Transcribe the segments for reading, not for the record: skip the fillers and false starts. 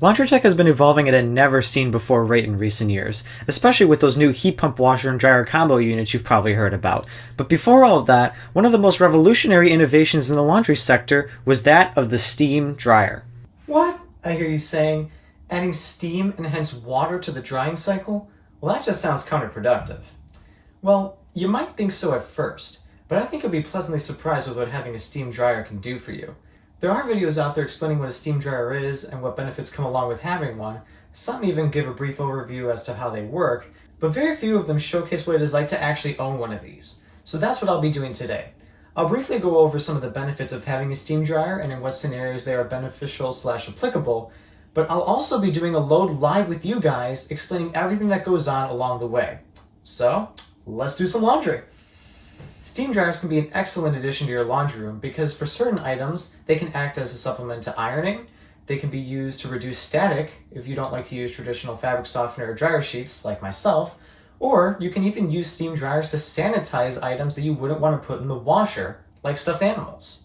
Laundry tech has been evolving at a never-seen-before rate in recent years, especially with those new heat pump washer and dryer combo units you've probably heard about. But before all of that, one of the most revolutionary innovations in the laundry sector was that of the steam dryer. What? I hear you saying, adding steam and hence water to the drying cycle? Well, that just sounds counterproductive. Well, you might think so at first, but I think you'll be pleasantly surprised with what having a steam dryer can do for you. There are videos out there explaining what a steam dryer is and what benefits come along with having one. Some even give a brief overview as to how they work, but very few of them showcase what it is like to actually own one of these. So that's what I'll be doing today. I'll briefly go over some of the benefits of having a steam dryer and in what scenarios they are beneficial/applicable, but I'll also be doing a load live with you guys, explaining everything that goes on along the way. So, let's do some laundry. Steam dryers can be an excellent addition to your laundry room because for certain items, they can act as a supplement to ironing. They can be used to reduce static if you don't like to use traditional fabric softener or dryer sheets like myself, or you can even use steam dryers to sanitize items that you wouldn't want to put in the washer, like stuffed animals.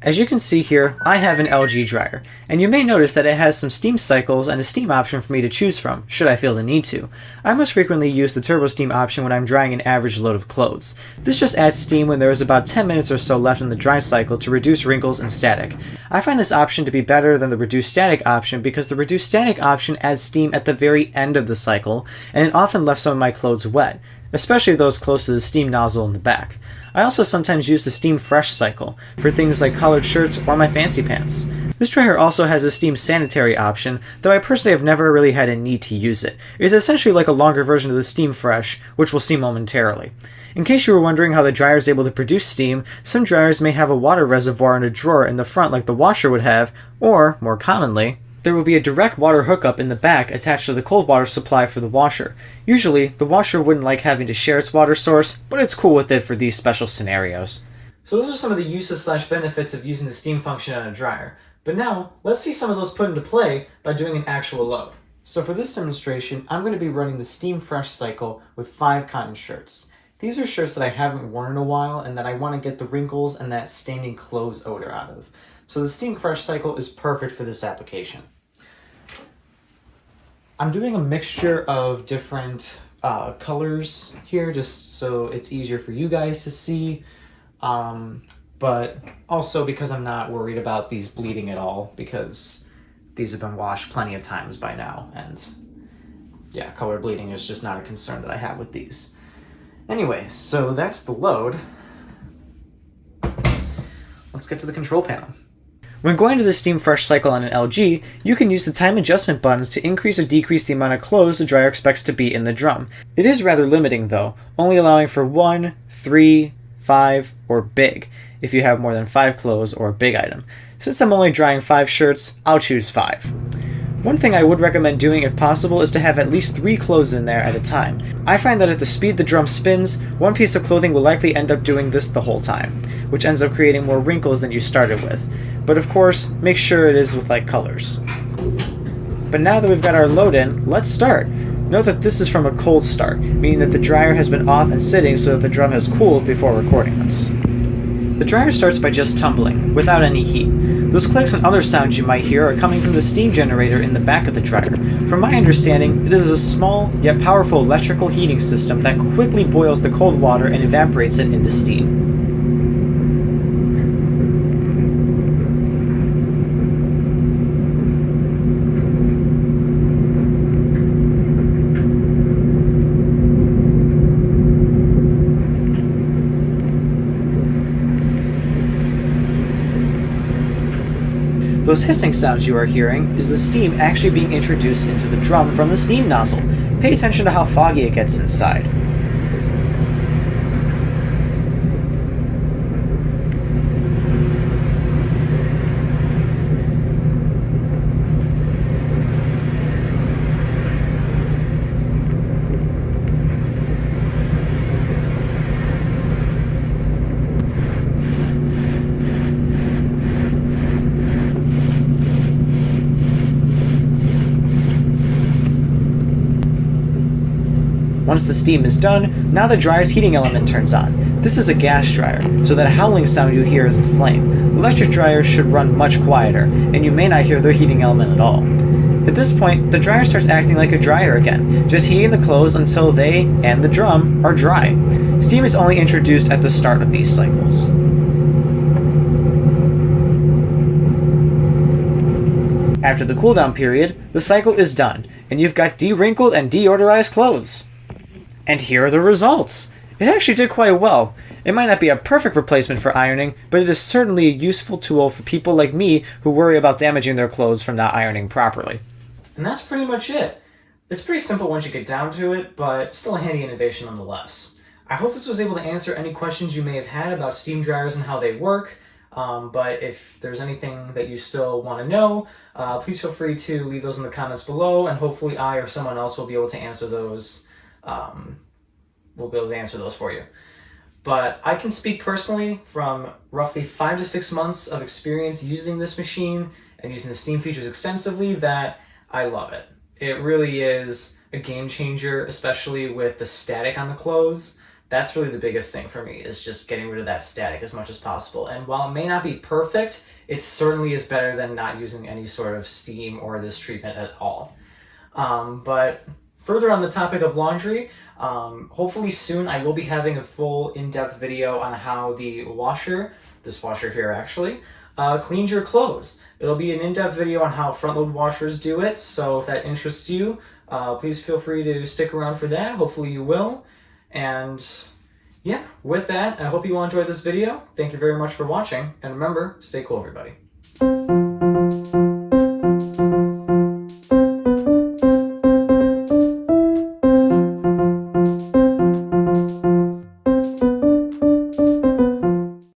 As you can see here, I have an LG dryer, and you may notice that it has some steam cycles and a steam option for me to choose from, should I feel the need to. I most frequently use the turbo steam option when I'm drying an average load of clothes. This just adds steam when there is about 10 minutes or so left in the dry cycle to reduce wrinkles and static. I find this option to be better than the reduced static option because the reduced static option adds steam at the very end of the cycle, and it often left some of my clothes wet, especially those close to the steam nozzle in the back. I also sometimes use the Steam Fresh cycle for things like collared shirts or my fancy pants. This dryer also has a steam sanitary option, though I personally have never really had a need to use it. It is essentially like a longer version of the Steam Fresh, which we'll see momentarily. In case you were wondering how the dryer is able to produce steam, some dryers may have a water reservoir in a drawer in the front like the washer would have, or, more commonly, there will be a direct water hookup in the back attached to the cold water supply for the washer. Usually, the washer wouldn't like having to share its water source, but it's cool with it for these special scenarios. So those are some of the uses/benefits of using the steam function on a dryer. But now, let's see some of those put into play by doing an actual load. So for this demonstration, I'm going to be running the Steam Fresh cycle with 5 cotton shirts. These are shirts that I haven't worn in a while and that I want to get the wrinkles and that standing clothes odor out of. So the Steam Fresh cycle is perfect for this application. I'm doing a mixture of different colors here just so it's easier for you guys to see, but also because I'm not worried about these bleeding at all because these have been washed plenty of times by now, and yeah, color bleeding is just not a concern that I have with these. Anyway, so that's the load. Let's get to the control panel. When going to the Steam Fresh cycle on an LG, you can use the time adjustment buttons to increase or decrease the amount of clothes the dryer expects to be in the drum. It is rather limiting though, only allowing for 1, 3, 5, or big, if you have more than 5 clothes or a big item. Since I'm only drying 5 shirts, I'll choose 5. One thing I would recommend doing if possible is to have at least 3 clothes in there at a time. I find that at the speed the drum spins, one piece of clothing will likely end up doing this the whole time, which ends up creating more wrinkles than you started with. But of course, make sure it is with light colors. But now that we've got our load in, let's start. Note that this is from a cold start, meaning that the dryer has been off and sitting so that the drum has cooled before recording this. The dryer starts by just tumbling, without any heat. Those clicks and other sounds you might hear are coming from the steam generator in the back of the dryer. From my understanding, it is a small yet powerful electrical heating system that quickly boils the cold water and evaporates it into steam. Those hissing sounds you are hearing is the steam actually being introduced into the drum from the steam nozzle. Pay attention to how foggy it gets inside. Once the steam is done, now the dryer's heating element turns on. This is a gas dryer, so that howling sound you hear is the flame. Electric dryers should run much quieter, and you may not hear their heating element at all. At this point, the dryer starts acting like a dryer again, just heating the clothes until they, and the drum, are dry. Steam is only introduced at the start of these cycles. After the cooldown period, the cycle is done, and you've got de-wrinkled and deodorized clothes. And here are the results! It actually did quite well. It might not be a perfect replacement for ironing, but it is certainly a useful tool for people like me who worry about damaging their clothes from not ironing properly. And that's pretty much it. It's pretty simple once you get down to it, but still a handy innovation nonetheless. I hope this was able to answer any questions you may have had about steam dryers and how they work. But if there's anything that you still want to know, please feel free to leave those in the comments below, and hopefully I or someone else will be able to answer those. We'll be able to answer those for you. But I can speak personally from roughly 5 to 6 months of experience using this machine and using the steam features extensively that I love it. It really is a game changer, especially with the static on the clothes. That's really the biggest thing for me, is just getting rid of that static as much as possible. And while it may not be perfect, it certainly is better than not using any sort of steam or this treatment at all. But further on the topic of laundry, hopefully soon I will be having a full in-depth video on how the washer, this washer here actually, cleans your clothes. It'll be an in-depth video on how front-load washers do it, so if that interests you, please feel free to stick around for that. Hopefully you will. And yeah, with that, I hope you all enjoyed this video. Thank you very much for watching, and remember, stay cool, everybody.